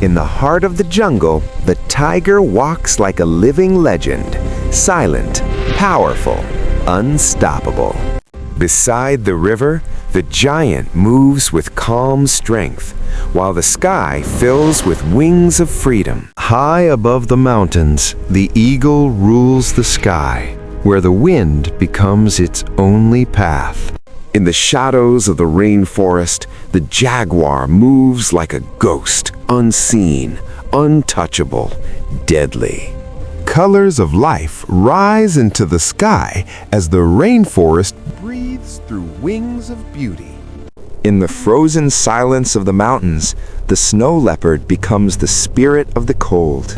In the heart of the jungle, the tiger walks like a living legend, silent, powerful, unstoppable. Beside the river, the giant moves with calm strength, while the sky fills with wings of freedom. High above the mountains, the eagle rules the sky, where the wind becomes its only path. In the shadows of the rainforest, the jaguar moves like a ghost, unseen, untouchable, deadly. Colors of life rise into the sky as the rainforest breathes through wings of beauty. In the frozen silence of the mountains, the snow leopard becomes the spirit of the cold.